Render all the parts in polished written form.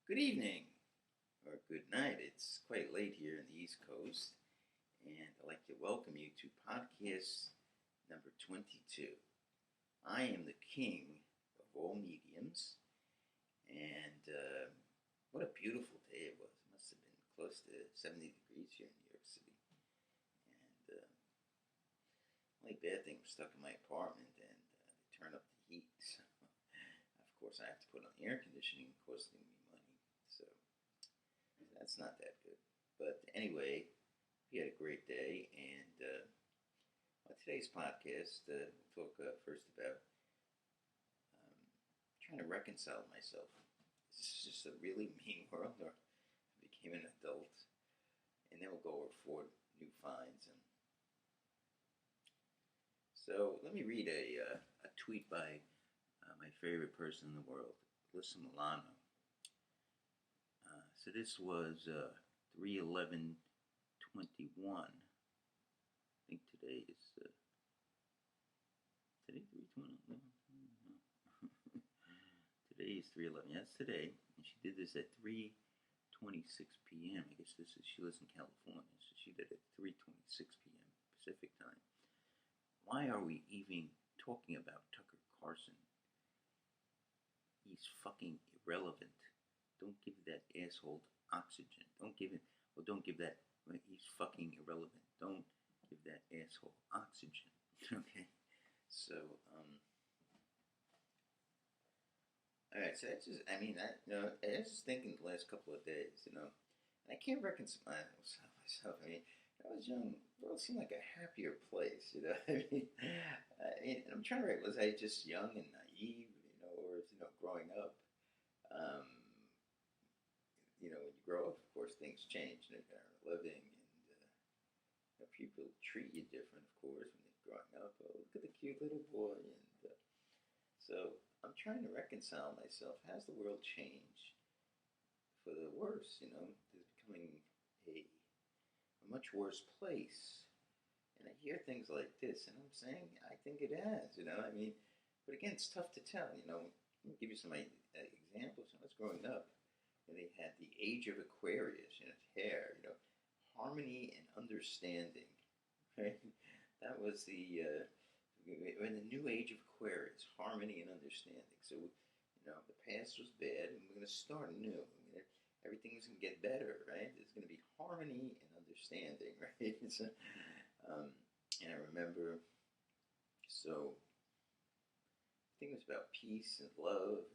Good evening, or good night. It's quite late here in the East Coast, and I'd like to welcome you to podcast number 22. I am the king of all mediums, and what a beautiful day it was. It must have been close to 70 degrees here in New York City. And only bad thing was stuck in my apartment, and they turn up the heat. So, of course, I have to put on air conditioning, costing me money. So that's not that good. But anyway, we had a great day, and on today's podcast, we'll talk first about trying to reconcile myself. Is this just a really mean world, or I became an adult? And then we'll go over 4 new finds. And so let me read a tweet by my favorite person in the world, Alyssa Milano. So this was 3/11/21. I think today is today 3/20. No. Today is 3/11. Yes, today, and she did this at 3:26 p.m. I guess she lives in California, so she did it at 3:26 p.m. Pacific time. Why are we even talking about Tucker Carlson? He's fucking irrelevant. Don't give that asshole oxygen. Don't give that. He's fucking irrelevant. Don't give that asshole oxygen. Okay? So, alright, so that's just, I was just thinking the last couple of days, and I can't reconcile myself. I mean, when I was young, the world seemed like a happier place, I'm trying to was I just young and naive, or, growing up, when you grow up, of course, things change, you earn a living, and people treat you different, of course, when you're growing up. Oh, look at the cute little boy, and so I'm trying to reconcile myself. How's the world changed for the worse? It's becoming a much worse place. And I hear things like this, and I'm saying I think it has. But again, it's tough to tell. Let me give you some examples. When I was growing up, they had the Age of Aquarius, hair, harmony and understanding. Right? That was we're in the new age of Aquarius, harmony and understanding. So, the past was bad, and we're going to start new. Everything's going to get better, right? There's going to be harmony and understanding, right? And I remember, so, I think it was about peace and love.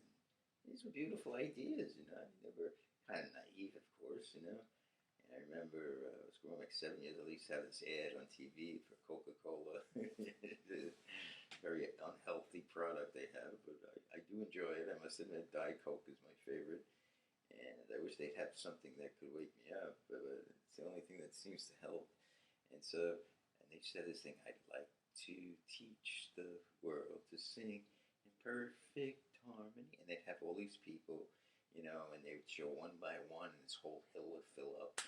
And these were beautiful ideas, They were kind of naive, of course, And I remember I was growing like 7 years, at least have this ad on TV for Coca-Cola. Very unhealthy product they have, but I do enjoy it. I must admit, Diet Coke is my favorite. And I wish they'd have something that could wake me up, but it's the only thing that seems to help. And they said this thing, I'd like to teach the world to sing in perfect harmony. And they'd have all these people, and they would show one by one, and this whole hill would fill up.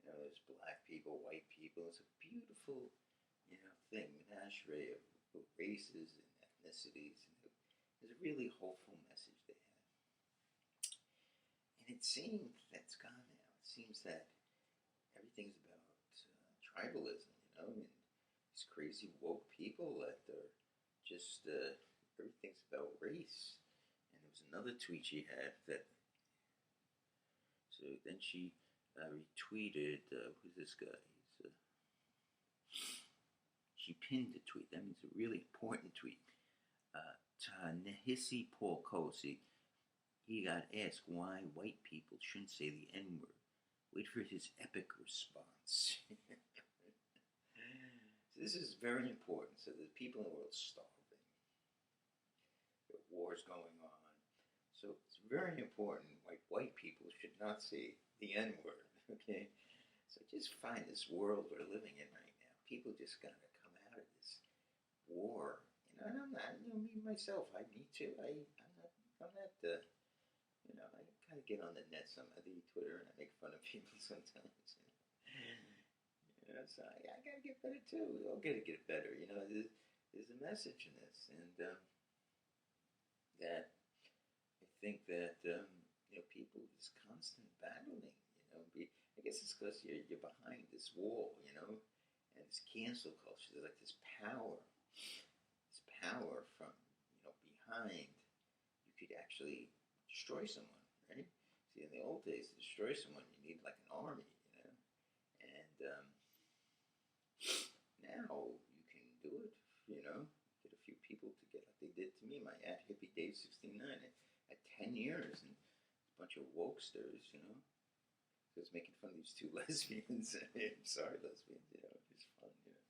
There's black people, white people. It's a beautiful, thing, menagerie of races and ethnicities. And it was a really hopeful message they had. And it seems that's gone now. It seems that everything's about tribalism, and these crazy woke people that are just, everything's about race. And there was another tweet she had that, so then she retweeted, who's this guy? She pinned the tweet. That means a really important tweet. Ta-Nehisi Paul Kosi, he got asked why white people shouldn't say the N-word. Wait for his epic response. So this is very important. So the people in the world starving. There are wars going on. So it's very important. White people should not say the N-word. Okay? So just find this world we're living in right now. People just gotta come out of this war. And I'm not, me myself, I need to. I'm not, I kind of get on the net, some of the Twitter, and I make fun of people sometimes. So I gotta get better too. We all gotta get better. There's a message in this, and that I think that people, this guess it's because you're behind this wall, you know, and this cancel culture. There's like this power from behind. You could actually destroy someone, right? See, in the old days, to destroy someone, you need like an army, you know, and now you can do it, you know, get a few people to get like they did to me, my ad hippie Dave 69 at 10 years and a bunch of wokesters, you know. I was making fun of these two lesbians. I'm sorry, lesbians, you know, it's fun, you know.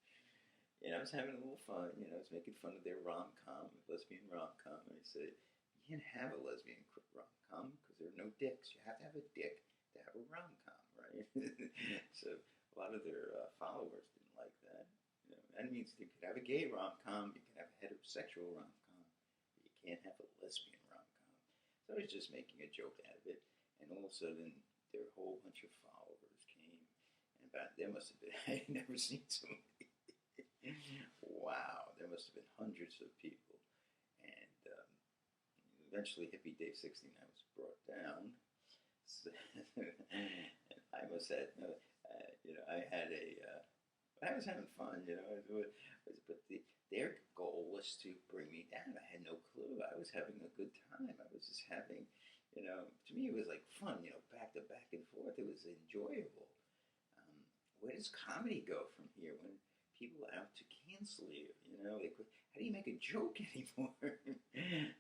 And I was having a little fun, you know, I was making fun of their rom-com, lesbian rom-com, and I said, you can't have a lesbian rom-com because there are no dicks. You have to have a dick to have a rom-com, right? So a lot of their followers didn't like that. You know, that means you could have a gay rom-com, you can have a heterosexual rom-com, but you can't have a lesbian rom-com. So I was just making a joke out of it, and all of a sudden, their whole bunch of followers came, and about there must have been, I had never seen so many. Wow, there must have been hundreds of people, and eventually Hippie Dave 69 was brought down. So, and I must have, you know, I had I was having fun, you know, but their goal was to bring me down. I had no clue. I was having a good time. I was just having, you know, to me it was like fun, you know, back and forth. It was enjoyable. Where does comedy go from here when people are out to cancel you? You know, like, how do you make a joke anymore?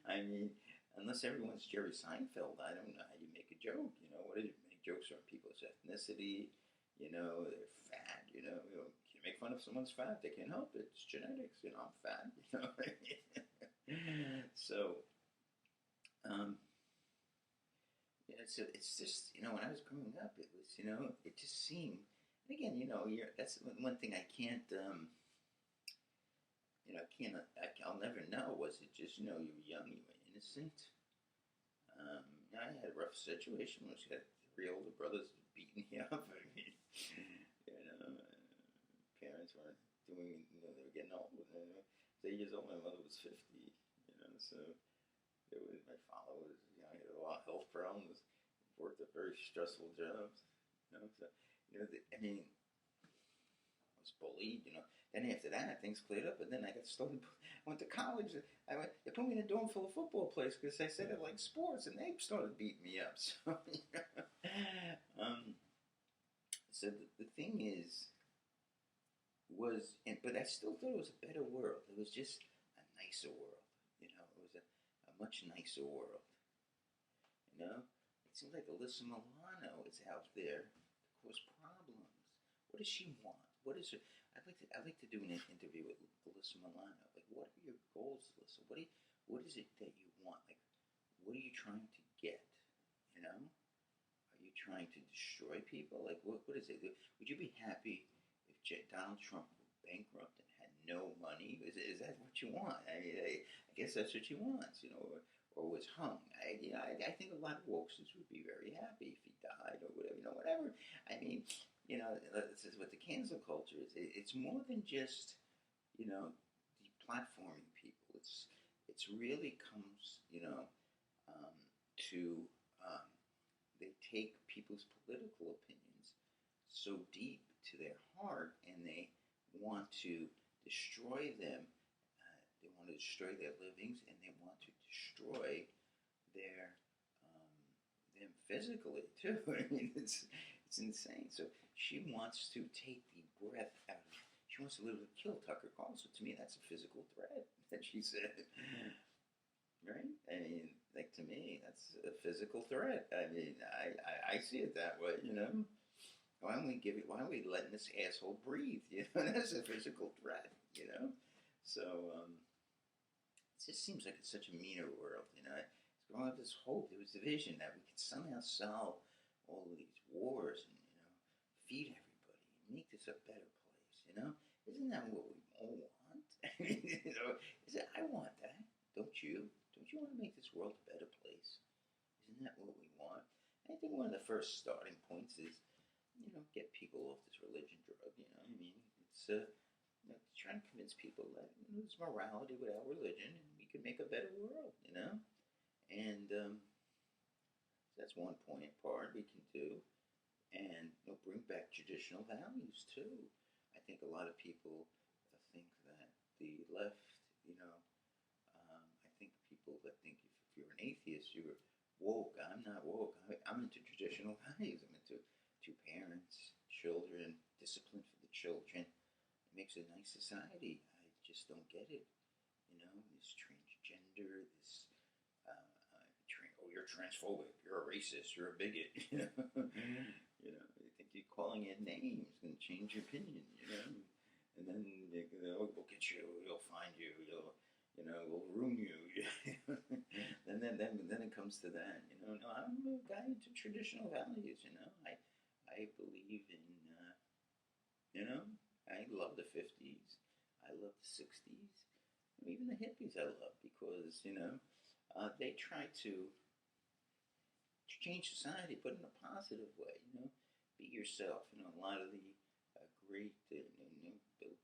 I mean, unless everyone's Jerry Seinfeld, I don't know how you make a joke. You know, what do you make jokes on people's ethnicity? You know, they're fat. You know, you make fun of someone's fat. They can't help it. It's genetics. You know, I'm fat. You know, so. Yeah, it's just, you know, when I was growing up, it was, you know, it just seemed, and again, you know, that's one thing I can't, you know, I'll never know. Was it just, you know, you were young, you were innocent? I had a rough situation when I had three older brothers beating me up. I mean, you know, parents weren't doing, you know, they were getting old. I was 8 years old, my mother was 50, you know, so it was, my father was, you know, he had a lot of health problems, worked at very stressful jobs, you know, so, you know, I mean, I was bullied, you know. Then after that, things cleared up, and then I went to college. They put me in a dorm full of football players because I said I liked sports, and they started beating me up. So, so the thing is, but I still thought it was a better world. It was just a nicer world, you know. It was a much nicer world, you know. It seems like Alyssa Milano is out there to cause problems. What does she want? What is her? I'd like to do an interview with Alyssa Milano. Like, what are your goals, Alyssa? What is it that you want? Like, what are you trying to get? You know, are you trying to destroy people? Like, what is it? Would you be happy if Donald Trump were bankrupt and had no money? Is that what you want? I mean, I guess that's what you want, you know, or was hung. I think a lot of wokesters would be very happy if he died or whatever, you know, whatever. I mean, you know, this is what the cancel culture is. It's more than just, you know, deplatforming people. It's really comes, you know, to they take people's political opinions so deep to their heart, and they want to destroy them. They want to destroy their livings, and they want to destroy their them physically too. I mean, it's insane. So she wants to take the breath out of. She wants to literally kill Tucker Carlson. To me, that's a physical threat that she said. Right? I mean, like, to me, that's a physical threat. I mean, I see it that way. You know, why don't we letting this asshole breathe? You know, that's a physical threat. You know, so it just seems like it's such a meaner world. You know, it's growing up this hope. There was the vision that we could somehow solve all of these wars and, you know, feed everybody, make this a better place. You know, isn't that what we all want? You know, I want that. Don't you? Don't you want to make this world a better place? Isn't that what we want? I think one of the first starting points is, you know, get people off this religion drug. You know, I mean, it's you know, trying to convince people that, you know, there's morality without religion, and we can make a better world. You know, and so that's one part we can do. and bring back traditional values too. I think a lot of people think that the left, I think people that think if you're an atheist, you're woke. I'm not woke. I'm into traditional values. I'm into two parents, children, discipline for the children. It makes a nice society. I just don't get it. This transgender, this you're transphobic, you're a racist, you're a bigot. You think you're calling it names is going to change your opinion. And then we'll get you, we'll find you, we'll ruin you. then it comes to that. No, I'm a guy into traditional values. I believe in. I love the 50s. I love the 60s. Even the hippies I love because they try to change society, but in a positive way. Be yourself. A lot of the great, Bill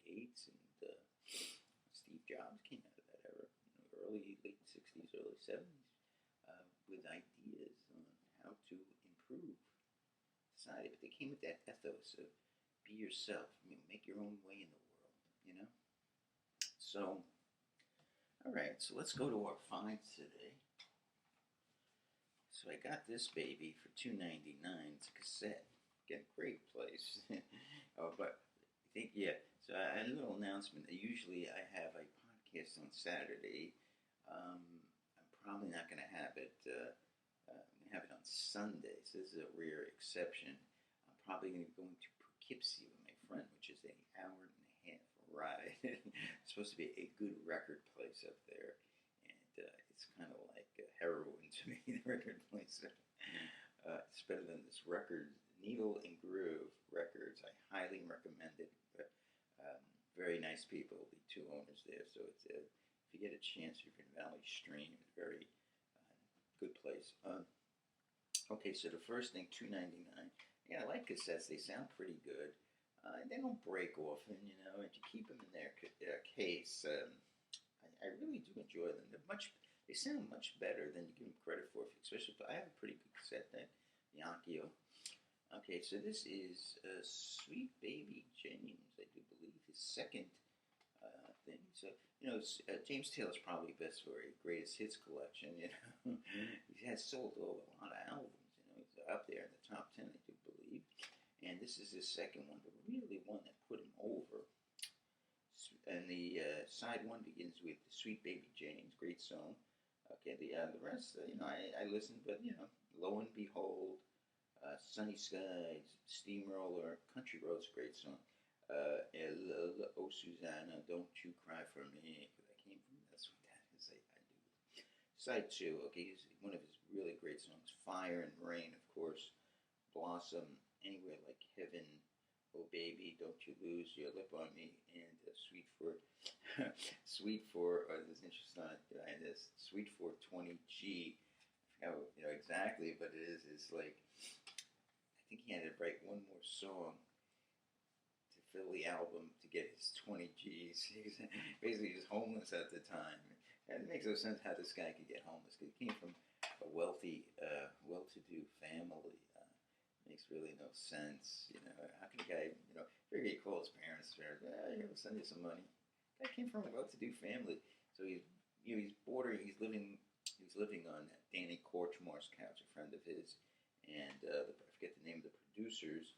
Gates and Steve Jobs came out of that era, late '60s, early '70s, with ideas on how to improve society. But they came with that ethos of be yourself. Make your own way in the world. So, all right. So let's go to our finds today. So I got this baby for $2.99. It's a cassette. Again, great place. But I think, yeah. So a little announcement. Usually I have a podcast on Saturday. I'm probably not going to have it. I'm going to have it on Sunday. So this is a rare exception. I'm probably going to be going to Poughkeepsie with my friend, which is an hour and a half ride. It's supposed to be a good record place up there. It's kind of like heroin to me, the record place. It's better than this record, Needle and Groove Records. I highly recommend it. Very nice people, the two owners there. So it's if you get a chance, you can Valley Stream. Very good place. Okay, so the first thing, $2.99. Yeah, I like cassettes. They sound pretty good. They don't break often, and you keep them in their case. I really do enjoy them. They sound much better than you give them credit for. Especially if I have a pretty good cassette deck, the Onkyo. Okay, so this is Sweet Baby James, I do believe, his second thing. So James Taylor's probably best for a greatest hits collection. He has sold over a lot of albums. He's up there in the top 10, I do believe. And this is his second one, but really one that put him over. And the side one begins with Sweet Baby James, great song. Okay, the rest, I listened, but lo and behold, Sunny Skies, Steamroller, Country Roads, great song. Oh Susanna, Don't You Cry for Me, because I came from that's what that is. I do. Side two, okay, is one of his really great songs. Fire and Rain, of course. Blossom, Anywhere Like Heaven. Oh Baby, Don't You Lose Your Lip on Me, and Sweet for this interesting behind this Sweet for 20G. I forgot exactly, but it's like I think he had to write one more song to fill the album to get his 20 G's. Basically, he was homeless at the time, and it makes no sense how this guy could get homeless because he came from a wealthy, well-to-do family. Makes really no sense. How can a guy, figure he call his parents, we'll send you some money. Guy came from a well-to-do family, so he's he's living on Danny Korchmar's couch, a friend of his, and I forget the name of the producers.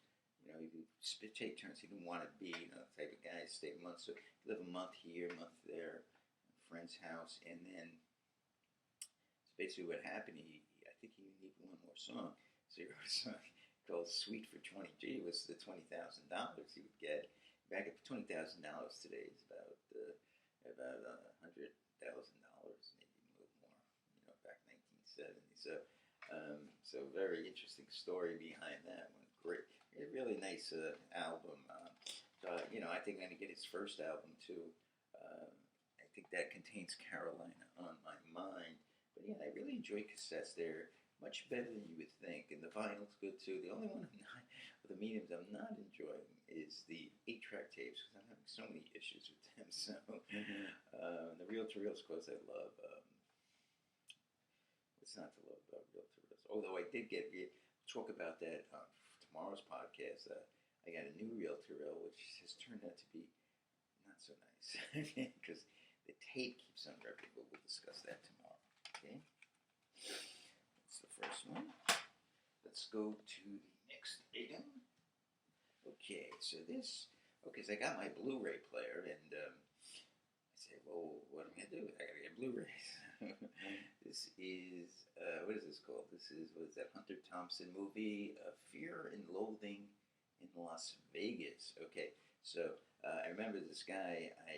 He'd take turns. He didn't want to be, the type of guy to stay a month, so he'd live a month here, a month there, at a friend's house, and then so basically what happened, I think he needed one more song, so he wrote a song called Sweet for 20G. Was the $20,000 he would get. Back at $20,000 today is about $100,000, maybe a little more. Back in 1970. So very interesting story behind that one. Great, a really nice album. I think I'm gonna get his first album too. I think that contains Carolina on My Mind. But yeah, I really enjoy cassettes. They're much better than you would think, and the vinyl's good too. The only one the mediums I'm not enjoying is the 8-track tapes because I'm having so many issues with them. So the reel-to-reels, of course, I love. What's not to love about reel-to-reels? Although I did talk about that tomorrow's podcast, I got a new reel-to-reel, which has turned out to be not so nice because the tape keeps on ripping, but we'll discuss that tomorrow. Okay, that's the first one. Let's go to the next item. Okay, so this, okay, so I got my Blu-ray player, and I said, well, what am I going to do? I got to get Blu-rays. This is, what is this called? This is, what is that, Hunter Thompson movie, Fear and Loathing in Las Vegas. Okay, so I remember this guy, I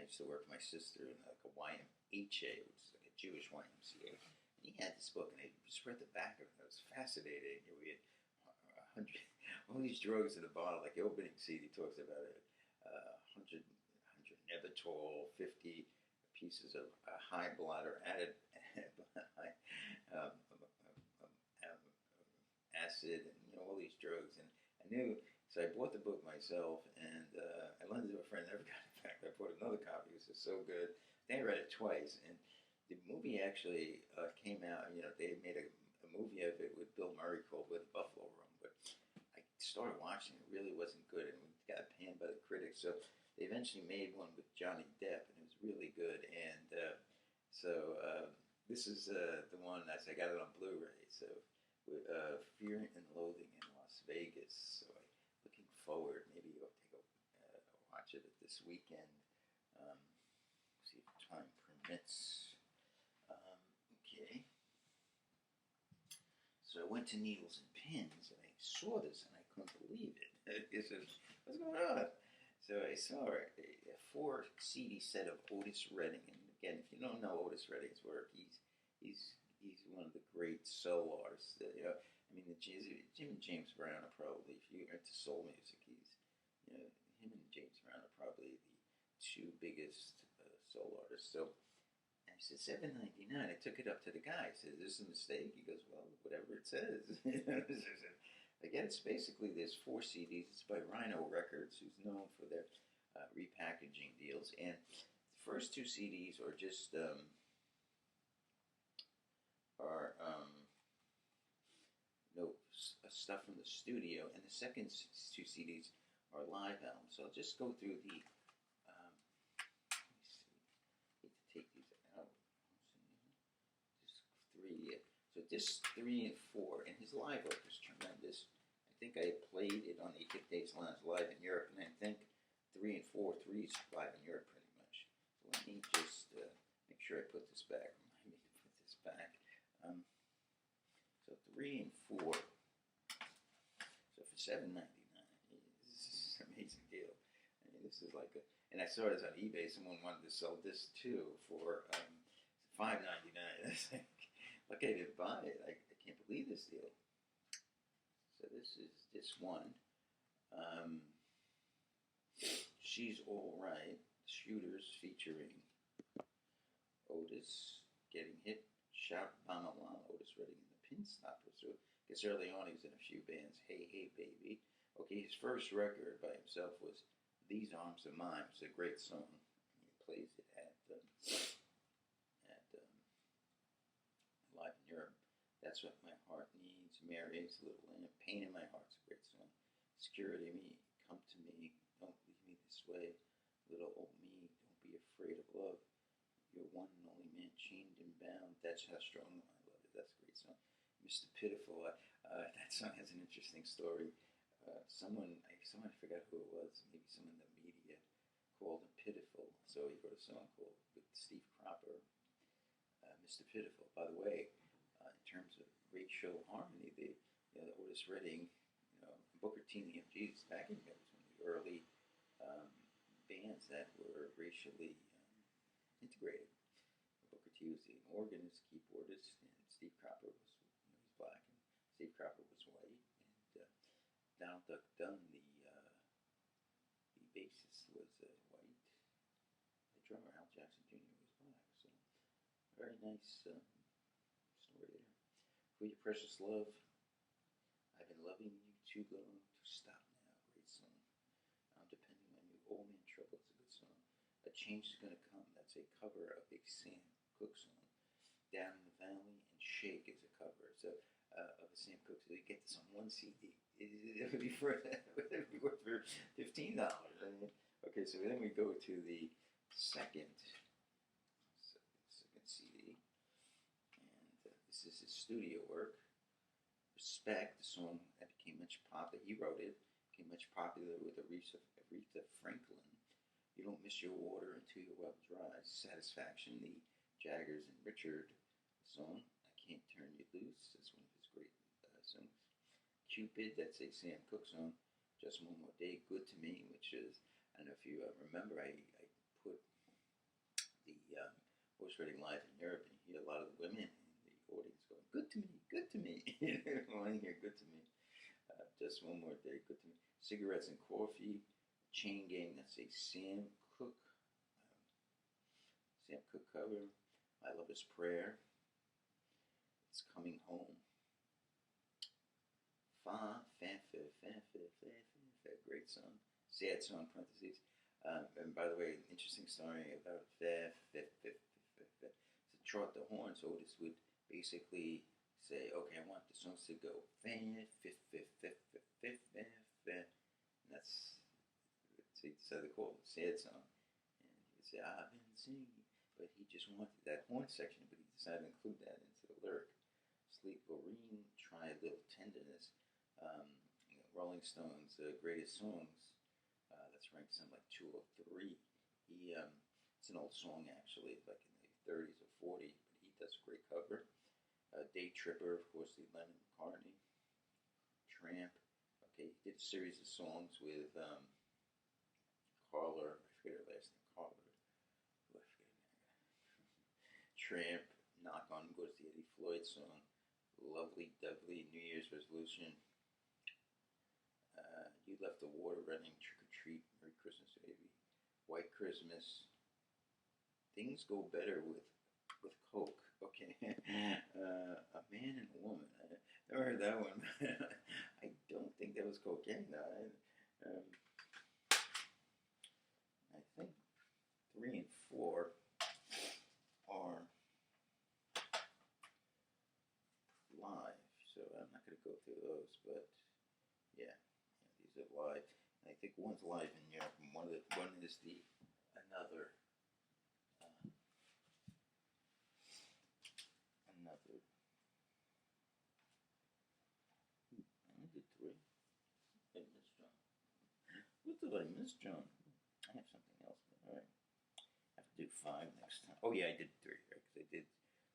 used to work with my sister in like a YMHA, which is like a Jewish YMCA. And he had this book, and I just read the back of it. It was fascinating. We had 100, all these drugs in a bottle. Like the opening scene, he talks about it. 100 Nebatol, 50 pieces of high bladder added acid, and all these drugs. And I knew, so I bought the book myself, and I lent it to a friend. Never got it back. I bought another copy. It was just so good. Then I read it twice, and the movie actually came out. They made a movie of it with Bill Murray called Where the Buffalo Roam. But I started watching it. Really wasn't good, and we got panned by the critics. So they eventually made one with Johnny Depp, and it was really good. And this is the one I got it on Blu-ray. So with Fear and Loathing in Las Vegas. So looking forward. Maybe I'll take a watch it this weekend. See if time permits. Okay. So I went to Needles and Pins, and I saw this, and I couldn't believe it. I said, what's going on? So I saw a 4 CD set of Otis Redding. And again, if you don't know Otis Redding's work, he's one of the great soul artists. Him and James Brown are probably, if you're into soul music, him and James Brown are probably the 2 biggest soul artists. So I said, $7.99. I took it up to the guy. I said, is this a mistake? He goes, well, whatever it says. Again, it's basically, there's 4 CDs. It's by Rhino Records, who's known for their repackaging deals. And the first 2 CDs are just stuff from the studio, and the second 2 CDs are live albums. So I'll just go through the. Let me see. I need to take these out. Disc 3. So disc 3 and 4, and his live work is tremendous. I think I played it on the Hit Days Lounge live in Europe, and I think 3 and 4, 3 is live in Europe pretty much. So let me just make sure I put this back. Remind me to put this back. So 3 and 4. So for $7.99, this is an amazing deal. I mean, this is like and I saw this on eBay. Someone wanted to sell this too for $5.99. Look, I didn't buy it. I can't believe this deal. So this is this one. She's All Right. Shooters featuring Otis getting hit. Shout Mama Mama. Otis Redding in the Pin Stopper. So I guess early on he was in a few bands. Hey Hey Baby. Okay, his first record by himself was These Arms Are Mine. It's a great song. He plays it at live in Europe. That's What My Heart Needs. Mary's Little Lamb. Pain in My Heart's a great song. Security Me. Come to Me. Don't Leave Me This Way. Little Old Me. Don't Be Afraid of Love. You're One and Only Man. Chained and Bound. That's How Strong I Love It. That's a great song. Mr. Pitiful. That song has an interesting story. Someone I forgot who it was. Maybe someone in the media called him Pitiful. So he wrote a song called with Steve Cropper, Mr. Pitiful. By the way, in terms of racial harmony, the Otis Redding, Booker T and the MGs back in there was one of the early bands that were racially integrated. Booker T was the organist, keyboardist, and Steve Cropper was he's black, and Steve Cropper was white, and Donald Duck Dunn, the bassist, was white. The drummer Al Jackson Jr. was black. So very nice story there. For Your Precious Love, I've Been Loving You Too Long to Stop Now. Great song. Depending on You, Old Man Trouble is a good song. A Change Is Gonna Come. That's a cover of Big Sam Cooke song. Down in the Valley and Shake is a cover. So Sam Cooke. So you get this on one CD. It would be worth for $15. I mean, okay, so then we go to the second CD, and this is his studio work. Respect, the song that became much popular. He wrote it. Became much popular with Aretha Franklin. You don't miss your water until your well dries. Satisfaction, the Jaggers and Richard song. I Can't Turn You Loose. That's one of his great songs. Cupid, that's a Sam Cooke song. Just One More Day. Good to Me, which is, I don't know if you remember, I put the horse riding live in Europe, and you hear a lot of the women in the audience going, good to me, good to me. I want to hear good to me. Just One More Day, good to me. Cigarettes and Coffee. Chain Gang, that's a Sam Cooke cover. My Lover's Prayer. It's Coming Home. Great song. Sad song, parentheses. And by the way, an interesting story about to trot the horns, Otis would basically say, okay, I want the songs to go and that's so he decided to call it a sad song. And he would say, I've been singing, but he just wanted that horn section, but he decided to include that into the lyric. Sleep Loreen, Try a Little Tenderness. Rolling Stones' greatest songs. That's ranked something like 2 or 3. It's an old song actually, like in the 30s or 40s, but he does a great cover. Day Tripper, of course, the Lennon McCartney. Tramp. Okay, he did a series of songs with Carla, I forget her last name, Carla. Who I forget her name. Tramp, Knock on Wood, the Eddie Floyd song. Lovely Dovely, New Year's Resolution. You Left the Water Running, Trick or Treat, Merry Christmas, Baby. White Christmas. Things Go Better with Coke. Okay. A Man and a Woman. I never heard that one. I don't think that was cocaine, though. I think 3 and 4 are live, so I'm not going to go through those, but yeah, these are live. And I think one's live in Europe, and one is the another. I did 3. I missed John. What did I miss, John? I have something else, but alright. I have to do 5 next time. Oh yeah, I did 3, right? Because I did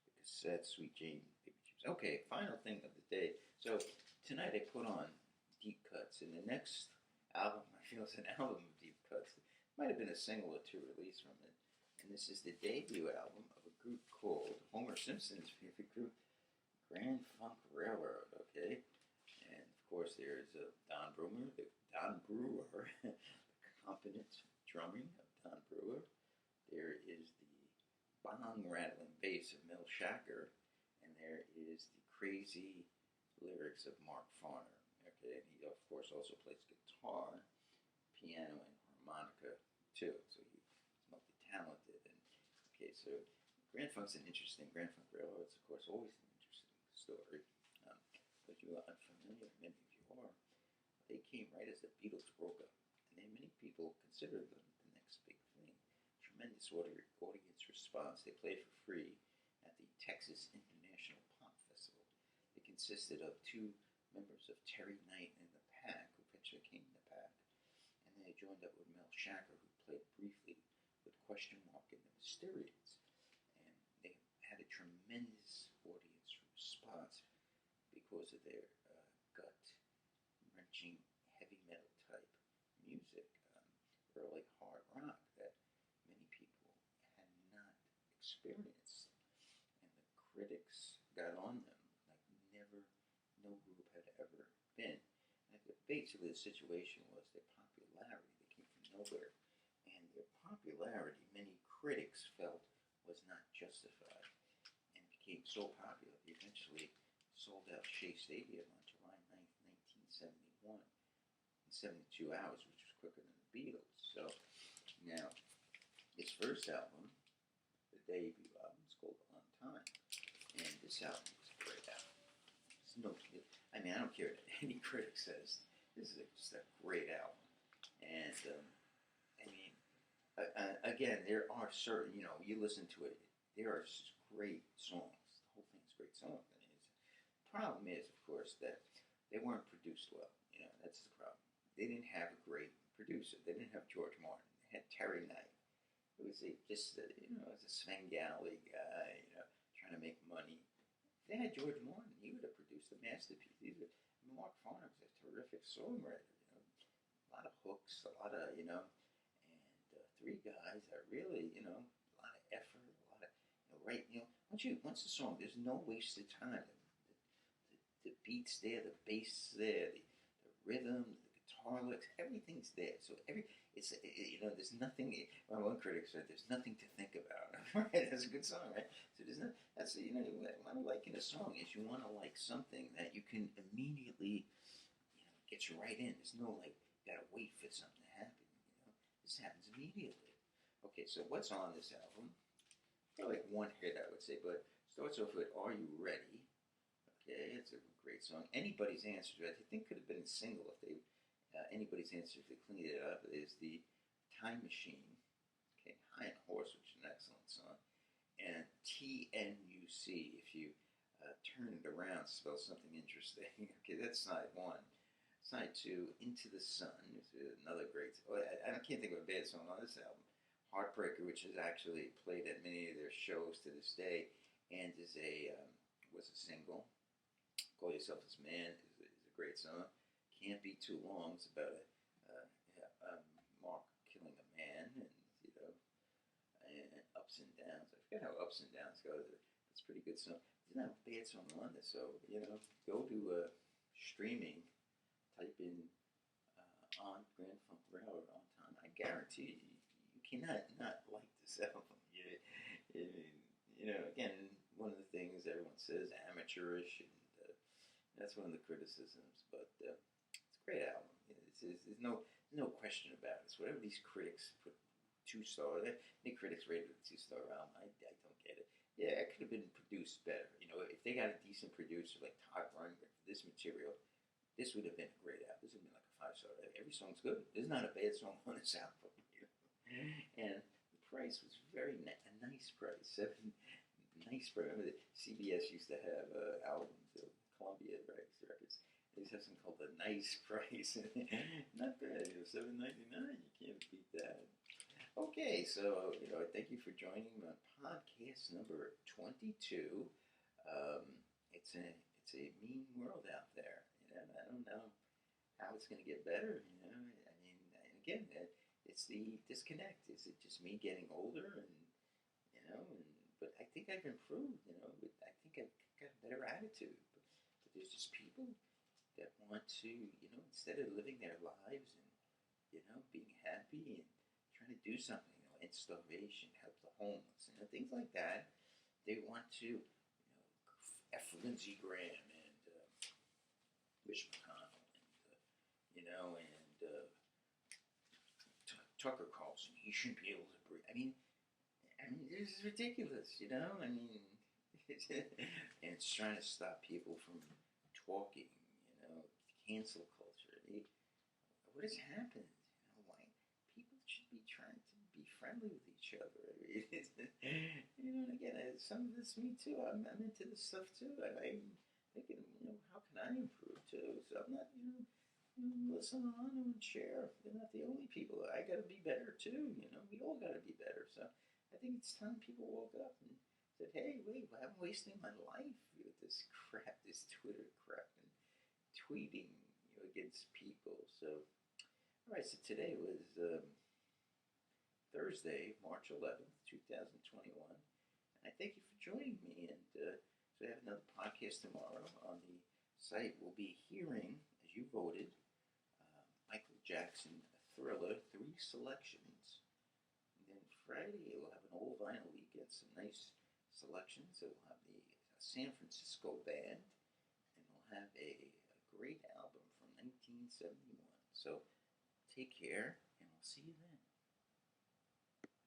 the cassette, Sweet Jane, Baby Chips. Okay, final thing of the day. So tonight I put on Deep Cuts, and the next album I feel is an album of Deep Cuts. It might have been a single or 2 released from it. And this is the debut album of a group called Homer Simpson's favorite group, Grand Funk Railroad, okay? And of course there's Don Brewer, the competent drumming of Don Brewer. There is the bong rattling bass of Mel Shacker, and there is the crazy lyrics of Mark Farner. Okay, and he of course also plays guitar, piano, and harmonica too. So he's multi-talented. And okay, so Grand Funk's an interesting. Grand Funk Railroad's of course always an interesting story. But you are unfamiliar, many of you are. They came right as the Beatles broke up, and then many people considered them the next big thing. Tremendous audience response. They played for free at the Texas International Pop Festival. It consisted of 2 members of Terry Knight and the Pack, who eventually became the Pack, and they joined up with Mel Shacker, who played briefly with Question Mark and the Mysterians, and they had a tremendous audience response because of their gut-wrenching heavy metal type music, early hard rock that many people had not experienced, and the critics got on them like never no group had ever been. And basically the situation was their popularity. They came from nowhere, and their popularity many critics felt was not justified, and became so popular they eventually sold out Shea Stadium on July 9th, 1971 in 72 hours, which was quicker than the Beatles. So now his first album, the debut album, is called On Time, and this album is a great album. It's no care what any critic says. This is just a great album, and I mean, again, there are certain, you listen to it, there are great songs. The whole thing's great songs. I mean, the problem is, of course, that they weren't produced well. That's the problem. They didn't have a great producer. They didn't have George Martin. They had Terry Knight. It was it was a Svengali guy, trying to make money. If they had George Martin, he would have produced a masterpiece. Mark Farner was a terrific songwriter. A lot of hooks, a lot of, and three guys that really, a lot of effort, a lot of, right, once the song, there's no wasted time. The beat's there, the bass is there, the rhythm, the guitar licks, everything's there. So there's nothing. One critic said, "There's nothing to think about." Right? That's a good song, right? So there's not. That's what I like in a song is you want to like something that you can immediately, get you right in. There's no gotta wait for something to happen. This happens immediately. Okay, so what's on this album? Like one hit, I would say, but starts off with "Are You Ready?" Okay, it's a great song. Anybody's Answer, I think, could have been a single if they. Anybody's Answer, if they cleaned it up, is the Time Machine. Okay, High on a Horse, which is an excellent song, and TNUC. If you turn it around, spell something interesting. Okay, that's side one. Side two, Into the Sun, is another great. I can't think of a bad song on this album. Heartbreaker, which is actually played at many of their shows to this day, and was a single. Call Yourself This Man is a great song. Can't Be Too Long. It's about Mark killing a man, and and ups and downs. I forget how ups and downs go. It's a pretty good song. It's not a bad song on this. So go to streaming, type in on Grand Funk Railroad on time. I guarantee you cannot not like this album. Again, one of the things everyone says amateurish, and that's one of the criticisms. But it's a great album. There's no question about it. It's whatever these critics put 2-star. Any critics rated a 2-star album, I don't get it. Yeah, it could have been produced better. If they got a decent producer like Todd Rundgren for this material, this would have been a great album. This would have been like a 5-star. Every song's good. There's not a bad song on this album. And the price was a nice price. Nice price. Remember that CBS used to have albums, Columbia Records. They used to have something called the Nice Price. Not bad. $7.99. You can't beat that. Okay, so thank you for joining my podcast number 22. It's a mean world out there. I don't know how it's going to get better. I mean, again, it's the disconnect. Is it just me getting older, but I think I've improved. I think I've got a better attitude. But there's just people that want to, instead of living their lives and being happy and trying to do something, end starvation, help the homeless, things like that. They want to, F. Lindsey Graham and Mitch McConnell and Tucker Carlson. He shouldn't be able to breathe. I mean, this is ridiculous. and it's trying to stop people from talking. Cancel culture. What has happened? Why people should be trying to be friendly with each other. And again, some of this me too. I'm into this stuff too. I'm thinking, how can I improve too? So I'm not, listen on and share. They're not the only people. I got to be better too. We all got to be better. So I think it's time people woke up and said, "Hey, wait, I'm wasting my life with this crap, this Twitter crap, and tweeting, against people." So, all right. So today was Thursday, March 11th, 2021. And I thank you for joining me. And so I have another podcast tomorrow on the site. We'll be hearing, as you voted, Michael Jackson, Thriller, 3 selections. And then Friday, we'll have an old vinyl weekend, some nice selections. So we'll have the San Francisco Band, and we'll have a great album from 1971. So take care, and we'll see you then.